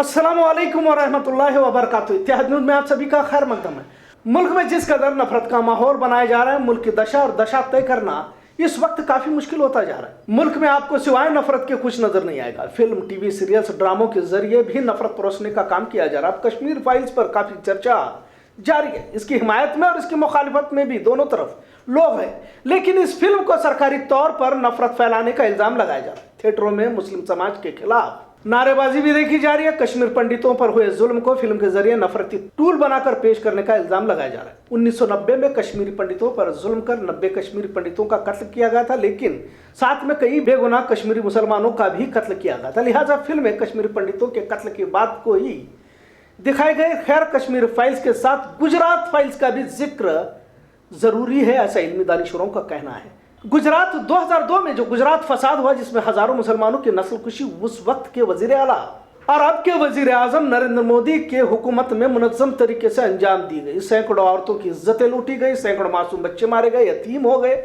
अस्सलामुअलैकुम वरहमतुल्लाहि वबरकातुहू। इत्तेहाद न्यूज़ में आप सभी का खैर मकदम है। मुल्क में जिस कदर नफरत का माहौल बनाया जा रहा है, मुल्क की दशा और दशा तय करना इस वक्त काफी मुश्किल होता जा रहा है। मुल्क में आपको सिवाय नफरत के कुछ नजर नहीं आएगा। फिल्म, टीवी सीरियल्स, ड्रामों के जरिए भी नफरत परोसने का काम किया जा रहा है। अब कश्मीर फाइल्स पर काफी चर्चा जारी है। इसकी हिमायत में और इसकी मुखालिफत में भी दोनों तरफ लोग हैं, लेकिन इस फिल्म को सरकारी तौर पर नफरत फैलाने का इल्जाम लगाया जा रहा है। थिएटरों में मुस्लिम समाज के खिलाफ नारेबाजी भी देखी जा रही है। कश्मीर पंडितों पर हुए जुल्म को फिल्म के जरिए नफरती टूल बनाकर पेश करने का इल्जाम लगाया जा रहा है। 1990 में कश्मीरी पंडितों पर जुल्म कर 90 कश्मीरी पंडितों का कत्ल किया गया था, लेकिन साथ में कई बेगुनाह कश्मीरी मुसलमानों का भी कत्ल किया गया था। लिहाजा फिल्म में कश्मीरी पंडितों के कत्ल की बात को ही दिखाए गए। खैर, कश्मीर फाइल्स के साथ गुजरात फाइल्स का भी जिक्र जरूरी है, ऐसा इल्मी दानिशुरों का कहना है। गुजरात 2002 में जो गुजरात फसाद हुआ, जिसमें हजारों मुसलमानों की नस्लकुशी उस वक्त के वजीर आला और अब के वजीर आजम नरेंद्र मोदी के हुकूमत में मुनज्जम तरीके से अंजाम दी गई। सैकड़ों औरतों की इज्जतें लूटी गई, सैकड़ों मासूम बच्चे मारे गए, यतीम हो गए,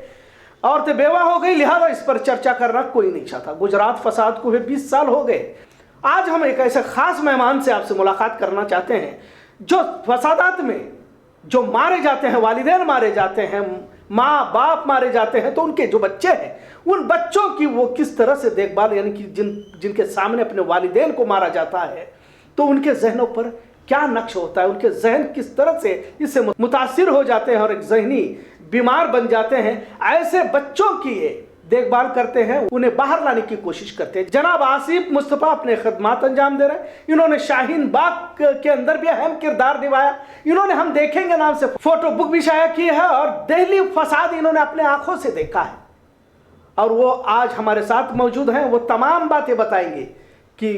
औरतें बेवा हो गई। लिहाजा इस पर चर्चा करना कोई नहीं चाहता। गुजरात फसाद को हुए 20 साल हो गए। आज हम एक ऐसे खास मेहमान से आपसे मुलाकात करना चाहते हैं जो फसादात में जो मारे जाते हैं, वालिदैन मारे जाते हैं, माँ बाप मारे जाते हैं, तो उनके जो बच्चे हैं उन बच्चों की वो किस तरह से देखभाल, यानी कि जिनके सामने अपने वालिदैन को मारा जाता है तो उनके जहनों पर क्या नक्श होता है, उनके जहन किस तरह से इससे मुतासिर हो जाते हैं और एक जहनी बीमार बन जाते हैं। ऐसे बच्चों की देखभाल करते हैं, उन्हें बाहर लाने की कोशिश करते हैं। जनाब आसिफ मुस्तफा अपने खदमात अंजाम दे रहे हैं। इन्होंने शाहीन बाग के अंदर भी अहम किरदार निभाया। इन्होंने हम देखेंगे नाम से फोटो बुक भी शाया की है और दिल्ली फसाद इन्होंने अपने आंखों से देखा है और वो आज हमारे साथ मौजूद हैं। वो तमाम बातें बताएंगे कि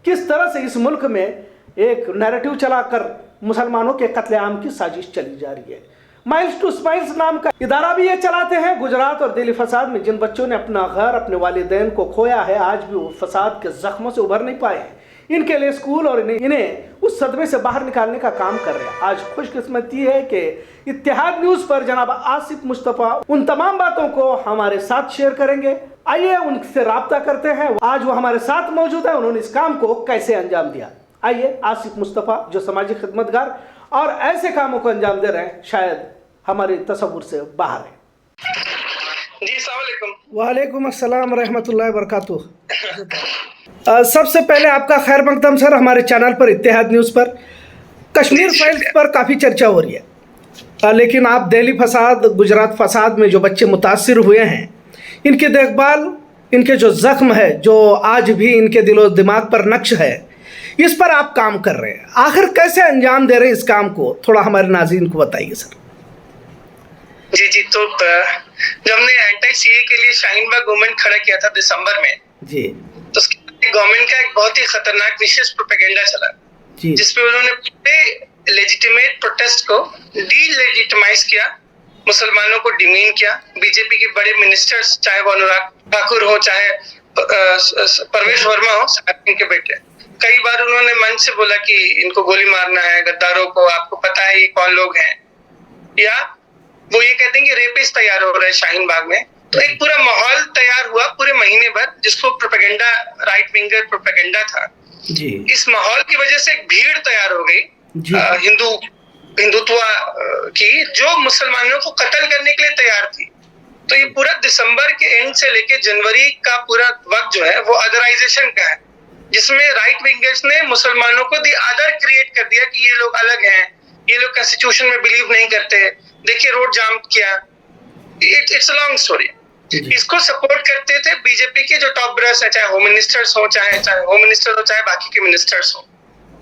किस तरह से इस मुल्क में एक नैरेटिव चलाकर मुसलमानों के कत्लेआम की साजिश चली जा रही है। माइल्स टू स्माइल्स नाम का इदारा भी ये चलाते हैं। गुजरात और दिल्ली फसाद में जिन बच्चों ने अपना घर, अपने वालिदैन को खोया है, आज भी वो फसाद के जख्मों से उभर नहीं पाए हैं। इनके लिए स्कूल और इन्हें उस सदमे से बाहर निकालने का काम कर रहे हैं। आज खुशकिस्मती है कि इत्तेहाद न्यूज़ पर जनाब आसिफ मुस्तफा उन तमाम बातों को हमारे साथ शेयर करेंगे। आइए उनसे राब्ता करते हैं। आज वो हमारे साथ मौजूद है, उन्होंने इस काम को कैसे अंजाम दिया। आइए, आसिफ मुस्तफा जो समाजी खिदमतगार और ऐसे कामों को अंजाम दे रहे हैं, शायद हमारे तसव्वुर से बाहर है। जी, अस्सलाम वालेकुम। वालेकुम अस्सलाम रहमतुल्लाहि वबरकातुहू। सबसे पहले आपका खैर मकदम सर हमारे चैनल पर इत्तेहाद न्यूज़ पर। कश्मीर फाइल्स पर काफ़ी चर्चा हो रही है, लेकिन आप दिल्ली फसाद, गुजरात फसाद में जो बच्चे मुतासिर हुए हैं, इनकी देखभाल, इनके जो ज़ख्म है, जो आज भी इनके दिलो दिमाग पर नक्श है, इस पर आप काम कर रहे हैं। आखिर कैसे अंजाम दे रहे हैं इस काम को, थोड़ा हमारे नाज़रीन को बताइए सर। जी, तो जब हमने एंटी सीए के लिए शाहीन बाग मूवमेंट खड़ा किया था दिसंबर में जी, तो उसके गवर्नमेंट का एक बहुत ही खतरनाक विशेष प्रोपेगेंडा चला जी, जिसपे उन्होंने पूरे लेजिटिमेट प्रोटेस्ट को डीलेजिटिमाइज किया, मुसलमानों को डिमीन किया। बीजेपी के बड़े मिनिस्टर्स, चाहे वो अनुराग ठाकुर हो, चाहे परवेश वर्मा हो, इनके बेटे, कई बार उन्होंने मंच से बोला कि इनको गोली मारना है, गद्दारों को, आपको पता है ये कौन लोग हैं, या वो ये कहते हैं कि रेपिस्ट तैयार हो रहे हैं शाहीन बाग में। तो एक पूरा माहौल तैयार हुआ पूरे महीने भर, जिसको प्रोपेगेंडा, राइट विंगर प्रोपेगेंडा था जी। इस माहौल की वजह से एक भीड़ तैयार हो गई हिंदुत्व की, जो मुसलमानों को कत्ल करने के लिए तैयार थी। तो ये पूरा दिसंबर के एंड से लेके जनवरी का पूरा वक्त जो है वो अदराइजेशन का है, जिसमें राइट विंगर्स ने मुसलमानों को दी अदर क्रिएट कर दिया कि ये लोग अलग हैं, ये लोग कॉन्स्टिट्यूशन में बिलीव नहीं करते। देखिए, रोड जाम किया। It's a long story. इसको सपोर्ट करते थे बीजेपी के जो टॉप ब्रश है, चाहे होम मिनिस्टर्स हो, चाहे होम मिनिस्टर हो, चाहे बाकी के मिनिस्टर्स हो।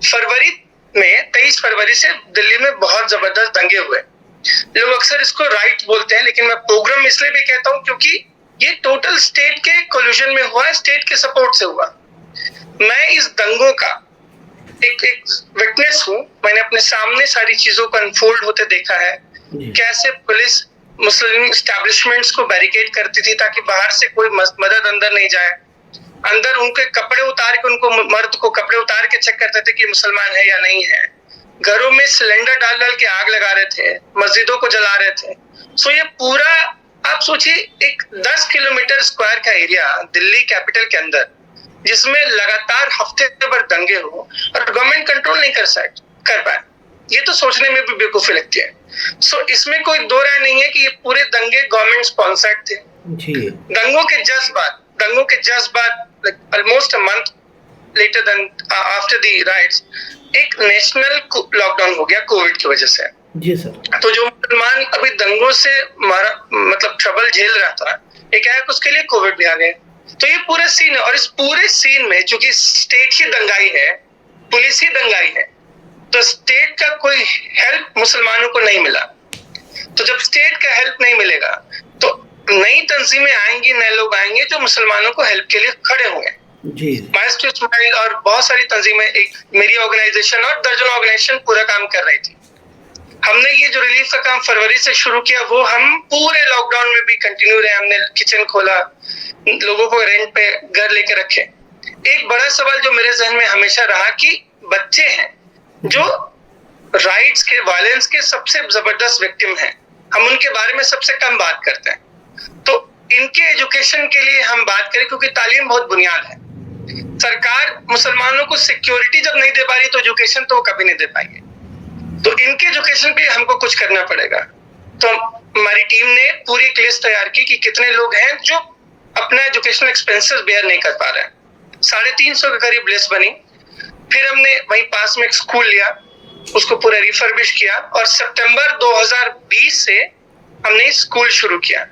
फरवरी में 23 फरवरी से दिल्ली में बहुत जबरदस्त दंगे हुए। लोग अक्सर इसको राइट बोलते हैं, लेकिन मैं प्रोग्राम इसलिए भी कहता हूँ क्योंकि ये टोटल स्टेट के कोल्यूशन में हुआ है, स्टेट के सपोर्ट से हुआ। मैं इस दंगों का एक विटनेस हूँ। मैंने अपने सामने सारी चीजों को अनफोल्ड होते देखा है, कैसे पुलिस मुस्लिम एस्टैब्लिशमेंट्स को बैरिकेड करती थी ताकि बाहर से कोई मदद अंदर नहीं जाए। अंदर उनके कपड़े उतार के, उनको मर्द को कपड़े उतार के चेक करते थे कि मुसलमान है या नहीं है। घरों में सिलेंडर डाल डाल के आग लगा रहे थे, मस्जिदों को जला रहे थे। सो ये पूरा, आप सोचिए, एक 10 किलोमीटर स्क्वायर का एरिया दिल्ली कैपिटल के अंदर जिसमें लगातार हफ्ते भर दंगे हो और गवर्नमेंट कंट्रोल नहीं कर पाए, ये तो सोचने में भी बेवकूफी लगती है। सो इसमें कोई दो राय नहीं है कि ये पूरे दंगे गवर्नमेंट स्पॉन्सर्ड थे जी। दंगों के जस्ट बाद almost a month later then after the riots एक नेशनल लॉकडाउन हो गया कोविड की वजह से जी सर। तो जो मुसलमान अभी दंगों से मतलब ट्रबल झेल रहा था, एक आया उसके लिए कोविड भी आ गया। तो ये पूरा सीन है, और इस पूरे सीन में चूंकि स्टेट ही दंगाई है, पुलिस ही दंगाई है, तो स्टेट का कोई हेल्प मुसलमानों को नहीं मिला। तो जब स्टेट का हेल्प नहीं मिलेगा तो नई तंजीमें आएंगी, नए लोग आएंगे जो मुसलमानों को हेल्प के लिए खड़े होंगे जी। माइल्स टू स्माइल और बहुत सारी तंजीमें, एक मेरी ऑर्गेनाइजेशन और दर्जनों ऑर्गेनाइजेशन पूरा काम कर रही थी। हमने ये जो रिलीफ का काम फरवरी से शुरू किया वो हम पूरे लॉकडाउन में भी कंटिन्यू रहे। हमने किचन खोला, लोगों को रेंट पे घर लेके रखे। एक बड़ा सवाल जो मेरे जहन में हमेशा रहा कि बच्चे हैं जो राइट्स के, वायलेंस के सबसे जबरदस्त विक्टिम हैं, हम उनके बारे में सबसे कम बात करते हैं। तो इनके एजुकेशन के लिए हम बात करें, क्योंकि तालीम बहुत बुनियाद है। सरकार मुसलमानों को सिक्योरिटी जब नहीं दे पा रही तो एजुकेशन तो वो कभी नहीं दे पाएंगे। तो इनके एजुकेशन पे हमको कुछ करना पड़ेगा। तो हमारी टीम ने पूरी एक लिस्ट तैयार की कि कितने लोग हैं जो अपना एजुकेशनल एक्सपेंसेस बेयर नहीं कर पा रहे हैं। 350 के करीब लिस्ट बनी। फिर हमने वहीं पास में एक स्कूल लिया, उसको पूरा रिफर्बिश किया, और सितंबर 2020 से हमने स्कूल शुरू किया।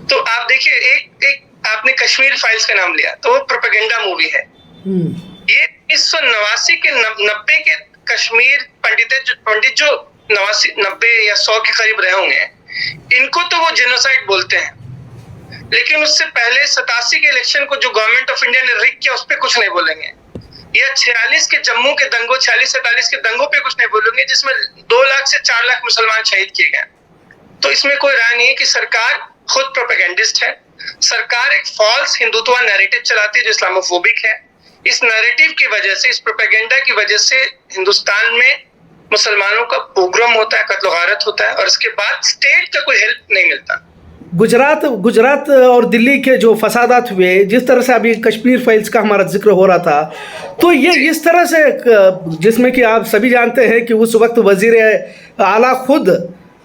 तो आप देखिए, एक आपने कश्मीर फाइल्स का नाम लिया, तो वो प्रोपेगेंडा मूवी है। ये 1989 के 90 के कश्मीर पंडित जो 90 या 100 के करीब रहे होंगे, इनको तो वो जेनोसाइड बोलते हैं। लेकिन उससे पहले 87 के इलेक्शन को जो गवर्नमेंट ऑफ इंडिया ने रिग किया, उस पर कुछ नहीं बोलेंगे। या 46 के जम्मू के दंगों, 46-47 के दंगों पे कुछ नहीं बोलेंगे, जिसमें 2 लाख से 4 लाख मुसलमान शहीद किए गए। तो इसमें कोई राय नहीं है कि सरकार खुद प्रोपेगेंडिस्ट है। सरकार एक फॉल्स हिंदुत्व नैरेटिव चलाती है जो इस्लामोफोबिक है। इस नैरेटिव की वजह से, इस प्रोपेगेंडा की वजह से हिंदुस्तान में मुसलमानों का पोग्राम होता है, कत्ल गारत होता है, और इसके बाद स्टेट का कोई हेल्प नहीं मिलता। गुजरात और दिल्ली के जो फसादात हुए, जिस तरह से अभी कश्मीर फाइल्स का हमारा जिक्र हो रहा था, तो ये इस तरह से, जिसमें कि आप सभी जानते हैं कि उस वक्त वजीर आला खुद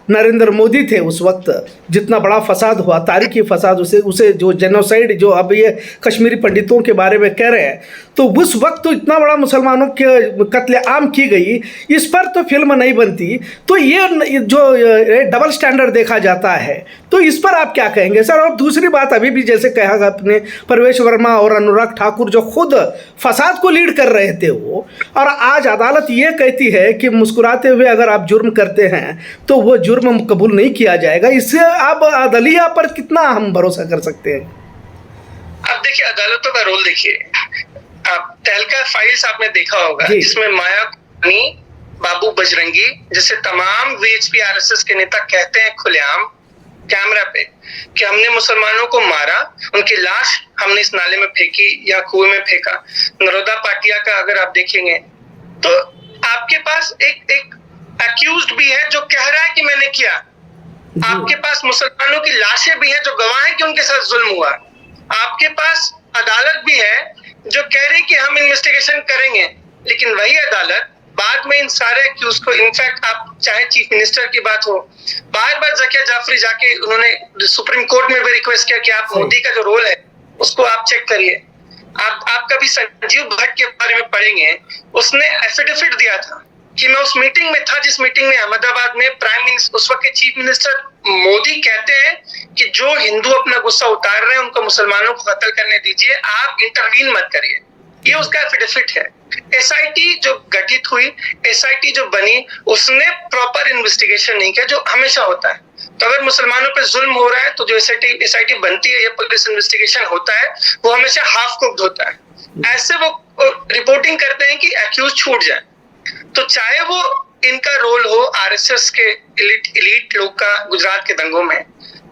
नरेंद्र मोदी थे। उस वक्त जितना बड़ा फसाद हुआ, तारीखी फसाद, उसे जो जेनोसाइड जो अब ये कश्मीरी पंडितों के बारे में कह रहे हैं, तो उस वक्त तो इतना बड़ा मुसलमानों के कत्लेआम की गई, इस पर तो फिल्म नहीं बनती। तो ये जो डबल स्टैंडर्ड देखा जाता है, तो इस पर आप क्या कहेंगे सर? और दूसरी बात, अभी भी जैसे कहा आपने, परवेश वर्मा और अनुराग ठाकुर जो खुद फसाद को लीड कर रहे थे वो, और आज अदालत ये कहती है कि मुस्कुराते हुए अगर आप जुर्म करते हैं तो वो जुर्म कबूल नहीं किया जाएगा। इससे आप अदलिया पर कितना हम भरोसा कर सकते हैं? आप देखिए, अदालतों का रोल देखिए। आप तहलका फाइल्स आपने देखा होगा, जिसमें माया कुमारी, बाबू बजरंगी जैसे तमाम वीएचपी आरएसएस के नेता कहते हैं खुलेआम कैमरा पे कि हमने मुसलमानों को मारा, उनकी लाश हमने इस नाले में फेंकी या कुएं में फेंका। नरोदा पाटिया का अगर आप देखेंगे तो आपके पास एक एक्यूज्ड भी है जो कह रहा है कि मैंने किया। आपके पास मुसलमानों की लाशें भी हैं जो गवाह हैं कि उनके साथ जुल्म हुआ। आपके पास अदालत भी है जो कह रही कि हम इन्वेस्टिगेशन करेंगे, लेकिन वही अदालत बाद में इन सारे एक्यूज को, इनफैक्ट आप चाहे चीफ मिनिस्टर की बात हो, बार ज़किया जाफरी जाके उन्होंने सुप्रीम कोर्ट में भी रिक्वेस्ट किया कि आप मोदी का जो रोल है उसको आप चेक करिए। आप कभी संजीव भट्ट के बारे में पढ़ेंगे, उसने एफिडेविट दिया था कि मैं उस मीटिंग में था जिस मीटिंग में अहमदाबाद में प्राइम मिनिस्टर, उस वक्त के चीफ मिनिस्टर मोदी कहते हैं कि जो हिंदू अपना गुस्सा उतार रहे हैं उनको मुसलमानों को कत्ल करने दीजिए, आप इंटरवीन मत करिए। ये उसका एफिडेविट है। एसआईटी जो गठित हुई, एसआईटी जो बनी, उसने प्रॉपर इन्वेस्टिगेशन नहीं किया जो हमेशा होता है। तो अगर मुसलमानों पे जुल्म हो रहा है तो जो एसआईटी बनती है या पुलिस इन्वेस्टिगेशन होता है वो हमेशा हाफ कुक्ड होता है। ऐसे वो रिपोर्टिंग करते हैं कि एक्यूज छूट जाए। तो चाहे वो इनका रोल हो आरएसएस के इलीट लोग का गुजरात के दंगों में,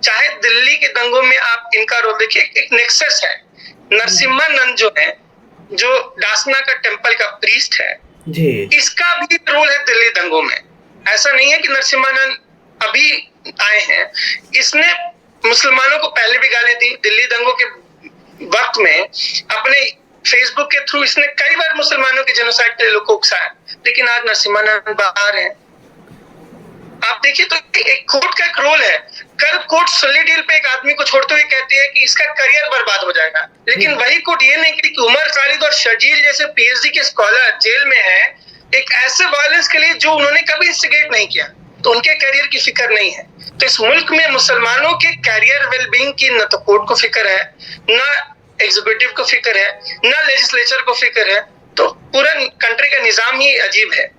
चाहे दिल्ली के दंगों में, आप इनका रोल देखिए। एक नेक्सस है। नरसिम्हानंद जो है, जो डासना का टेम्पल का प्रीस्ट है जी, इसका भी रोल है दिल्ली दंगों में। ऐसा नहीं है कि नरसिम्हानंद अभी आए हैं, इसने मुसलमानों को पहले भी गाली दी। दिल्ली दंगों के वक्त में अपने फेसबुक के थ्रू इसने कई बार मुसलमानों के जेनोसाइड के लिए लोग को उकसाया, लेकिन आज नरसिम्हानंद बाहर है। आप देखिए तो एक कोर्ट का एक रोल है। कल कोर्ट सुल्ली डील पे एक आदमी को छोड़ते हुए कहती है कि इसका करियर बर्बाद हो जाएगा, लेकिन वही कोर्ट ये नहीं कहती कि उमर खालिद और शर्जील जैसे पीएचडी के स्कॉलर जेल में है एक ऐसे वायलेंस के लिए जो उन्होंने कभी इंस्टिगेट नहीं किया, तो उनके करियर की फिक्र नहीं है। तो इस मुल्क में मुसलमानों के करियर वेलबींग की न तो कोर्ट को फिक्र है, न एग्जीक्यूटिव को फिक्र है, न लेजिस्लेचर को फिक्र है। तो पूरा कंट्री का निजाम ही अजीब है।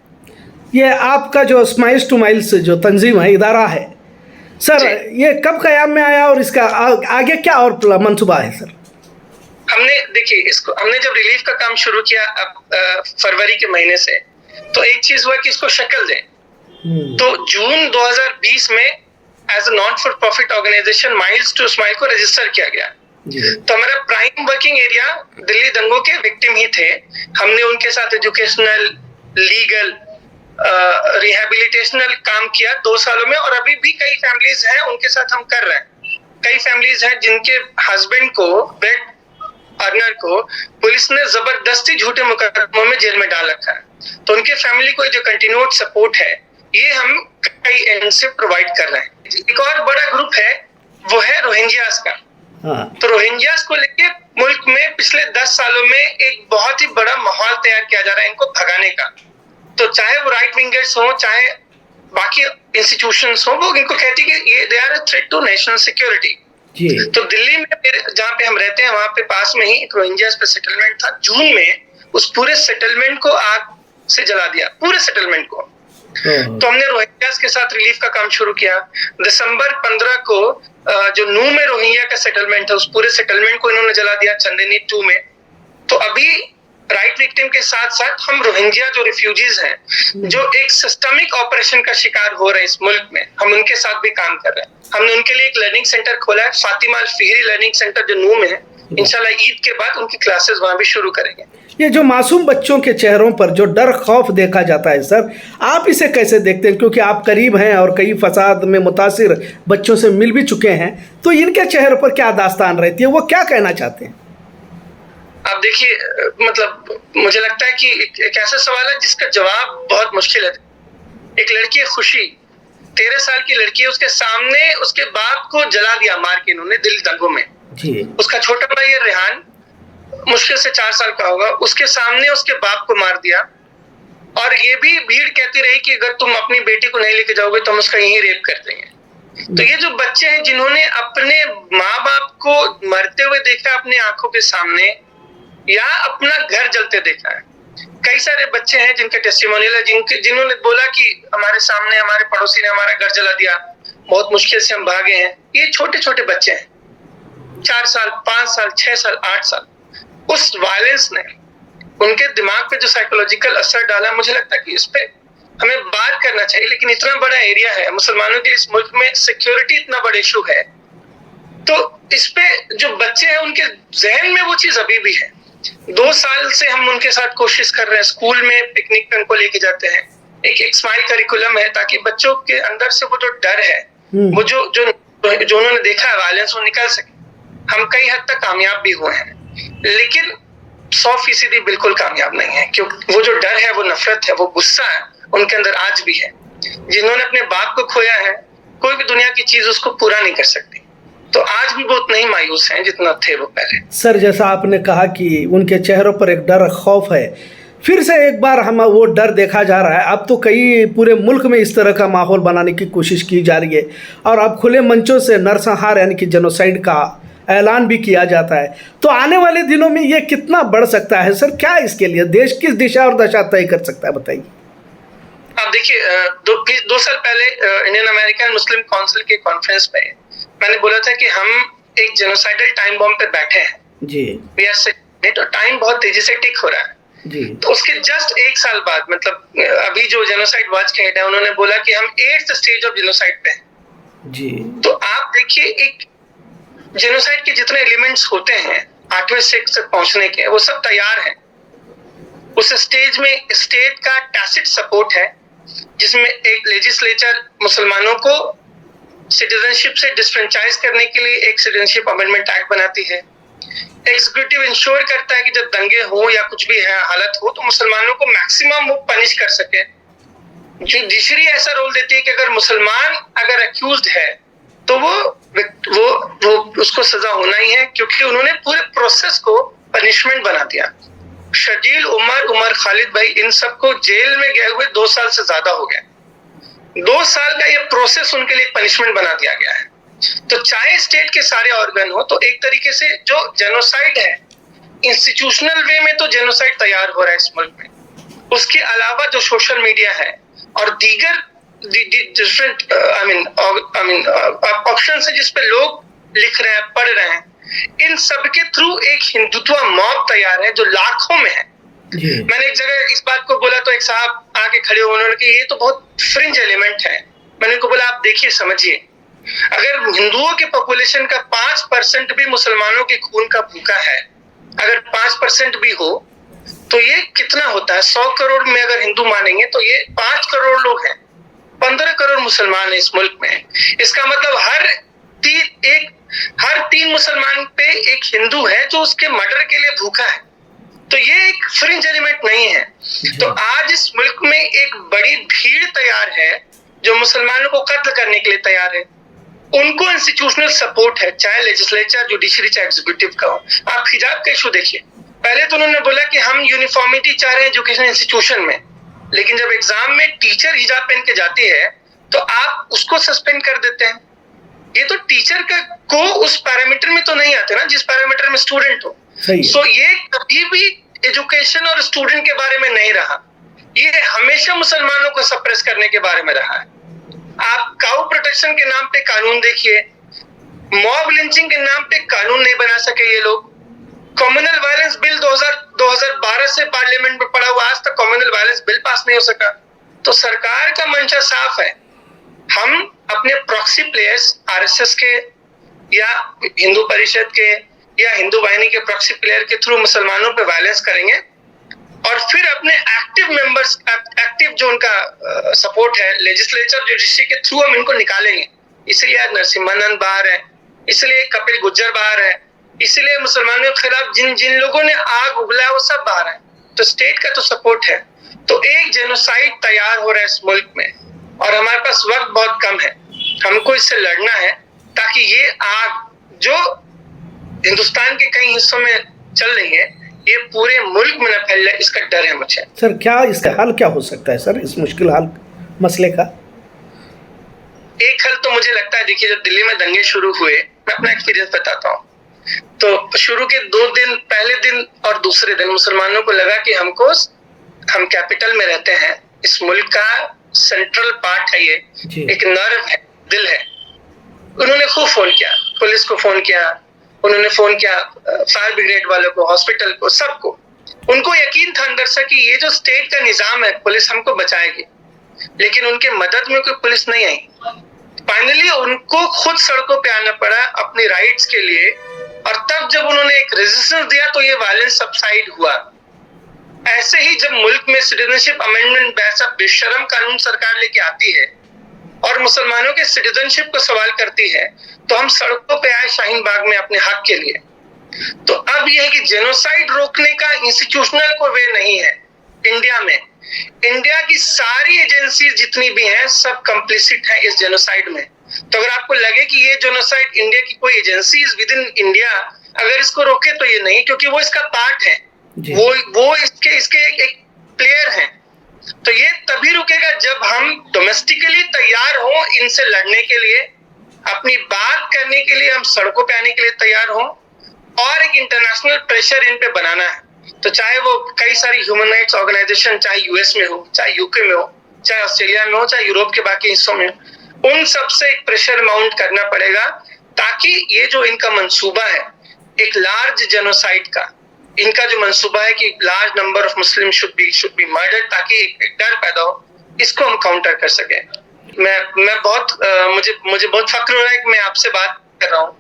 ये आपका जो स्माइल्स टू माइल्स जो तंजीम है, इदारा है सर, ये कब क़याम में आया और इसका आगे क्या और मंसूबा है सर? हमने देखिए इसको हमने जब रिलीफ का काम शुरू किया अब फरवरी के महीने से, तो एक चीज हुआ कि इसको शक्ल दें। तो जून 2020 में as a non for profit organization Miles to Smile को रजिस्टर किया गया। तो हमारा प्राइम वर्किंग एरिया दिल्ली दंगों के विक्टिम ही थे। हमने उनके साथ एजुकेशनल, लीगल, रिहेबिलिटेशनल काम किया 2 सालों में, और अभी भी कई फैमिलीज हैं उनके साथ हम कर रहे हैं। कई फैमिलीज हैं जिनके हस्बैंड को, ब्रेड अर्नर को पुलिस ने जबरदस्ती झूठे मुकदमों में जेल में डाल रखा है, तो उनके फैमिली को जो कंटिन्यूड सपोर्ट है ये हम कई एंड से प्रोवाइड कर रहे हैं। एक और बड़ा ग्रुप है वो है रोहिंग्यास का। तो रोहिंग्यास को लेके मुल्क में पिछले 10 सालों में एक बहुत ही बड़ा माहौल तैयार किया जा रहा है इनको भगाने का। तो चाहे वो राइट विंगर्स हो, चाहे बाकी इंस्टीट्यूशंस हो, वो इनको कहती है कि ये they are a threat to national security. तो दिल्ली में जहाँ पे हम रहते हैं वहां पे पास में ही एक रोहिंग्यास पे सेटलमेंट था। जून में उस पूरे सेटलमेंट को आग से जला दिया, पूरे सेटलमेंट को। तो हमने रोहिंग्यास के साथ रिलीफ का काम शुरू किया। दिसंबर 15 को जो नू में रोहिंग्या का सेटलमेंट है उस पूरे सेटलमेंट को इन्होंने जला दिया चंदेनी 2 में। तो अभी राइट विक्टिम के साथ साथ हम रोहिंग्या जो रिफ्यूजीज हैं जो एक सिस्टमिक ऑपरेशन का शिकार हो रहे हैं इस मुल्क में, हम उनके साथ भी काम कर रहे हैं। हमने उनके लिए एक लर्निंग सेंटर खोला है, फातिमा अल फिहरी लर्निंग सेंटर जो नू में है। इंशाल्लाह ईद के बाद उनकी क्लासेस वहां भी शुरू करेंगे। ये जो मासूम बच्चों के चेहरों पर जो डर खौफ देखा जाता है सर, आप इसे कैसे देखते हैं? क्योंकि आप करीब हैं और कई फसाद में मुतासिर बच्चों से मिल भी चुके हैं, तो इनके चेहरों पर क्या दास्तान रहती है, वो क्या कहना चाहते हैं? आप देखिए, मतलब मुझे लगता है कि एक ऐसा सवाल है जिसका जवाब बहुत मुश्किल है। एक लड़की है खुशी, 13 साल की लड़की है, उसके सामने उसके बाप को जला दिया मार के इन्होंने दिल्ली दंगों में। उसका छोटा भाई है रेहान, मुश्किल से 4 साल का होगा, उसके सामने उसके बाप को मार दिया। और ये भी भीड़ कहती रही कि अगर तुम अपनी बेटी को नहीं लेके जाओगे तो हम उसका यही रेप कर देंगे। तो ये जो बच्चे हैं जिन्होंने अपने माँ बाप को मरते हुए देखा अपनी आंखों के सामने, या अपना घर जलते देखा है। कई सारे बच्चे हैं जिनके टेस्टिमोनियल है, जिन्होंने बोला कि हमारे सामने हमारे पड़ोसी ने हमारा घर जला दिया, बहुत मुश्किल से हम भागे हैं। ये छोटे छोटे बच्चे हैं, 4 साल, 5 साल, 6 साल, 8 साल। उस वायलेंस ने उनके दिमाग पे जो साइकोलॉजिकल असर डाला, मुझे लगता है कि इस पे हमें बात करना चाहिए। लेकिन इतना बड़ा एरिया है मुसलमानों के लिए, इस मुल्क में सिक्योरिटी इतना बड़ा इशू है, तो इस पे जो बच्चे हैं उनके जहन में वो चीज अभी भी है। 2 साल से हम उनके साथ कोशिश कर रहे हैं, स्कूल में पिकनिक पे उनको लेके जाते हैं। एक स्माइल करिकुलम है ताकि बच्चों के अंदर से वो जो डर है, वो जो उन्होंने देखा है वायलेंस, वो निकल सके। हम कई हद तक कामयाब भी हुए हैं, लेकिन 100% बिल्कुल कामयाब नहीं है, क्योंकि वो जो डर है, वो नफरत है, वो गुस्सा है, उनके अंदर आज भी है। जिन्होंने अपने बाप को खोया है, कोई भी दुनिया की चीज उसको पूरा नहीं कर सकती। तो आज भी बहुत नहीं मायूस हैं जितना थे वो पहले। सर, जैसा आपने कहा कि उनके चेहरों पर एक डर खौफ है, फिर से एक बार हम वो डर देखा जा रहा है। अब तो कई पूरे मुल्क में इस तरह का माहौल बनाने की कोशिश की जा रही है, और अब खुले मंचों से नरसंहार यानी कि जेनोसाइड का ऐलान भी किया जाता है। तो आने वाले दिनों में ये कितना बढ़ सकता है सर? क्या इसके लिए देश किस दिशा और दशा तय कर सकता है, बताइए। आप देखिए, 2 साल पहले इंडियन अमेरिकन मुस्लिम काउंसिल के कॉन्फ्रेंस पे मैंने बोला था कि हम एक जेनोसाइडल टाइम बॉम्ब पे बैठे हैं जी। वी आर सेट, और टाइम बहुत तेजी से टिक हो रहा है जी। तो उसके जस्ट 1 साल बाद, मतलब अभी जो जेनोसाइड वॉच के हेड है, उन्होंने बोला कि हम 8th स्टेज ऑफ जेनोसाइड पे हैं जी। तो आप देखिए, एक जेनोसाइड के जितने एलिमेंट्स होते हैं 8वें स्टेज तक पहुंचने के, वो सब तैयार हैं। उस स्टेज में स्टेट का टैसिट सपोर्ट है, जिसमें एक लेजिस्लेचर मुसलमानों को सिटीजनशिप से डिसफ्रेंचाइज करने के लिए एक सिटीजनशिप अमेंडमेंट एक्ट बनाती है। एग्जीक्यूटिव इंश्योर करता है कि जब दंगे हो या कुछ भी है हालत हो तो मुसलमानों को मैक्सिमम वो पनिश कर सके। जुडिशरी ऐसा रोल देती है कि अगर मुसलमान अगर अक्यूज्ड है तो वो उसको सजा होना ही है, क्योंकि उन्होंने पूरे प्रोसेस को पनिशमेंट बना दिया। शजील, उमर खालिद भाई, इन सबको जेल में गए हुए 2 साल से ज्यादा हो गए। 2 साल का ये प्रोसेस उनके लिए पनिशमेंट बना दिया गया है। तो चाहे स्टेट के सारे ऑर्गन हो, तो एक तरीके से जो जेनोसाइड है, इंस्टीट्यूशनल वे में तो जेनोसाइड तैयार हो रहा है इस मुल्क में। उसके अलावा जो सोशल मीडिया है और दीगर डिफरेंट ऑप्शन है जिसपे लोग लिख रहे हैं, पढ़ रहे हैं, इन सब के थ्रू एक हिंदुत्व मॉब तैयार है जो लाखों में है। मैंने एक जगह इस बात को बोला तो एक साहब आके खड़े हुए, उन्होंने कि ये तो बहुत फ्रिंज एलिमेंट है। मैंने उनको बोला आप देखिए, समझिए, अगर हिंदुओं के पॉपुलेशन का 5% भी मुसलमानों के खून का भूखा है, अगर 5% भी हो तो ये कितना होता है? 100 करोड़ में अगर हिंदू मानेंगे तो ये 5 करोड़ लोग हैं। 15 करोड़ मुसलमान है इस मुल्क में। इसका मतलब हर 3 मुसलमान पे एक हिंदू है जो उसके मर्डर के लिए भूखा है। तो ये एक फ्रिंज एलिमेंट नहीं है। तो आज इस मुल्क में एक बड़ी भीड़ तैयार है जो मुसलमानों को कत्ल करने के लिए तैयार है। उनको इंस्टीट्यूशनल सपोर्ट है, चाहे लेजिस्लेचर, जुडिशरी, चाहे एग्जीक्यूटिव का हो। आप हिजाब का इशू देखिए, पहले तो उन्होंने बोला कि हम यूनिफॉर्मिटी चाह रहे हैं एजुकेशन इंस्टीट्यूशन में, लेकिन जब एग्जाम में टीचर हिजाब पहन के जाती है तो आप उसको सस्पेंड कर देते हैं। ये तो टीचर को उस पैरामीटर में तो नहीं आते ना जिस पैरामीटर में स्टूडेंट हो। सो ये कभी भी एजुकेशन और स्टूडेंट के बारे में नहीं रहा, ये हमेशा मुसलमानों को सप्रेस करने के बारे में रहा है। आप काऊ प्रोटेक्शन के नाम पे कानून देखिए, मॉब लिंचिंग के नाम पे कानून नहीं बना सके ये लोग। कम्युनल वायलेंस बिल 2012 से पार्लियामेंट में पड़ा हुआ, आज तक कम्युनल वायलेंस बिल पास नहीं हो सका। तो सरकार का मंशा साफ है, हम अपने प्रॉक्सी प्लेयर्स आरएसएस के या हिंदू परिषद के या हिंदू वाहिनी के प्रॉक्सी प्लेयर के थ्रू मुसलमानों पे वायलेंस करेंगे और फिर अपने एक्टिव मेंबर्स, एक्टिव जो उनका सपोर्ट है लेजिस्लेचर, जुडिशरी के थ्रू हम इनको निकालेंगे। इसलिए आज नरसिम्हानंद बाहर है, इसलिए कपिल गुज्जर बाहर है, इसलिए मुसलमानों के खिलाफ जिन लोगों ने आग उगला वो सब बाहर है। तो स्टेट का तो सपोर्ट है। तो एक जेनोसाइड तैयार हो रहा है इस मुल्क में और हमारे पास वक्त बहुत कम है। हमको इससे लड़ना है ताकि ये आग जो हिंदुस्तान के कई हिस्सों में चल रही है ये पूरे मुल्क में न फैल जाए, इसका डर है मुझे। सर, क्या इसका हल क्या हो सकता है सर, इस मुश्किल हाल मसले का? एक हल तो मुझे लगता है, देखिए जब दिल्ली में दंगे शुरू हुए, मैं अपना एक्सपीरियंस बताता हूँ। तो शुरू के 2 दिन, पहले दिन और दूसरे दिन मुसलमानों को लगा कि हम कैपिटल में रहते हैं, इस मुल्क का सेंट्रल पार्ट है, ये एक नर्व है, दिल है। उन्होंने खूब फोन किया, पुलिस को फोन किया, उन्होंने फोन किया फायर ब्रिगेड वालों को, हॉस्पिटल को, सबको। उनको यकीन था अंदर से कि ये जो स्टेट का निजाम है, पुलिस हमको बचाएगी, लेकिन उनके मदद में कोई पुलिस नहीं आई। फाइनली उनको खुद सड़कों पे आना पड़ा अपनी राइट्स के लिए, और तब जब उन्होंने एक रेजिस्टेंस दिया तो ये वायलेंस सबसाइड हुआ। ऐसे ही जब मुल्क में सिटीजनशिप अमेंडमेंट जैसा बेशरम कानून सरकार लेके आती है और मुसलमानों के सिटीजनशिप को सवाल करती है, तो हम सड़कों पे आए शाहीन बाग में अपने हक के लिए। तो अब यह है कि जेनोसाइड रोकने का इंस्टीट्यूशनल को वे नहीं है इंडिया में। इंडिया की सारी एजेंसी जितनी भी हैं सब कंप्लिसिट है इस जेनोसाइड में। तो अगर आपको लगे कि ये जेनोसाइड इंडिया की कोई एजेंसी विद इन इंडिया अगर इसको रोके तो ये नहीं, क्योंकि वो इसका पार्ट है, वो इसके एक प्लेयर हैं। तो ये तभी रुकेगा जब हम डोमेस्टिकली तैयार हो इनसे लड़ने के लिए, अपनी बात करने के लिए, हम सड़कों पे आने के लिए तैयार हो, और एक इंटरनेशनल प्रेशर इन पे बनाना है। तो चाहे वो कई सारी ह्यूमन राइट्स ऑर्गेनाइजेशन, चाहे यूएस में हो, चाहे यूके में हो, चाहे ऑस्ट्रेलिया में हो, चाहे यूरोप के बाकी हिस्सों में, उन सब से एक प्रेशर माउंट करना पड़ेगा ताकि ये जो इनका मंसूबा है एक लार्ज जेनोसाइड का, इनका जो मंसूबा है कि large number of Muslim should be murdered, ताकि एक डर पैदा हो, इसको हम काउंटर कर सके। मैं बहुत मुझे बहुत फक्र हो रहा है कि मैं आपसे बात कर रहा हूँ,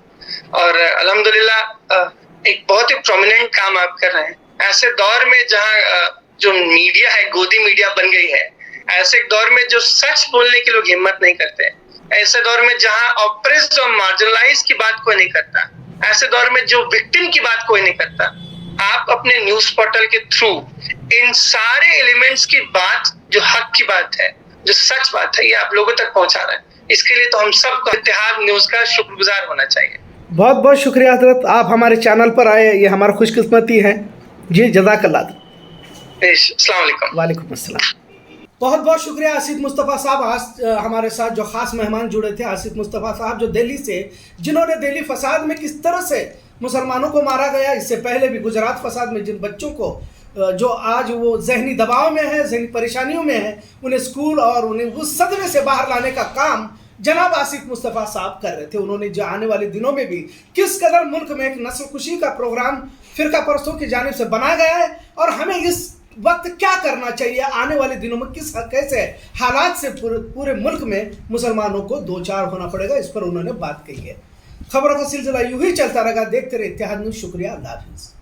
और अल्हम्दुलिल्लाह एक बहुत ही प्रोमिनेंट काम आप कर रहे हैं ऐसे दौर में जहाँ जो मीडिया है गोदी मीडिया बन गई है, ऐसे दौर में जो सच बोलने के लोग हिम्मत नहीं करते, ऐसे दौर में जहाँ ऑप्रेस्ड और मार्जिनलाइज की बात कोई नहीं करता, ऐसे दौर में जो विक्टिम की बात कोई नहीं करता, आप अपने न्यूज पोर्टल के थ्रू इन सारे एलिमेंट्स की बात, जो हक की बात है, जो सच बात है, ये आप लोगों तक पहुंचा रहे हैं। इसके लिए तो हम सबको इत्तेहाद न्यूज का शुक्रगुजार होना चाहिए। बहुत बहुत शुक्रिया हजरत, आप हमारे चैनल पर आए, ये हमारा खुशकिस्मती है जी। जज़ाकल्लाह। अस्सलाम वालेकुम। वालेकुम अस्सलाम। बहुत बहुत शुक्रिया आसिफ मुस्तफ़ा साहब, आज हमारे साथ जो ख़ास मेहमान जुड़े थे आसिफ मुस्तफ़ा साहब, जो दिल्ली से, जिन्होंने दिल्ली फसाद में किस तरह से मुसलमानों को मारा गया, इससे पहले भी गुजरात फसाद में जिन बच्चों को जो आज वो जहनी दबाव में है, जहनी परेशानियों में है, उन्हें स्कूल और उन्हें उस सदमे से बाहर लाने का काम जनाब आसिफ मुस्तफ़ा साहब कर रहे थे। उन्होंने जो आने वाले दिनों में भी किस कदर मुल्क में एक नस्ल कुशी का प्रोग्राम फ़िरका परस्तों की जानिब से बनाया गया है और हमें इस वक्त क्या करना चाहिए, आने वाले दिनों में किस कैसे हालात से पूरे मुल्क में मुसलमानों को दो चार होना पड़ेगा, इस पर उन्होंने बात कही है। खबरों का सिलसिला यूं ही चलता रहेगा, देखते रहे इत्तेहाद न्यूज़। शुक्रिया, अल्लाह हाफिज़।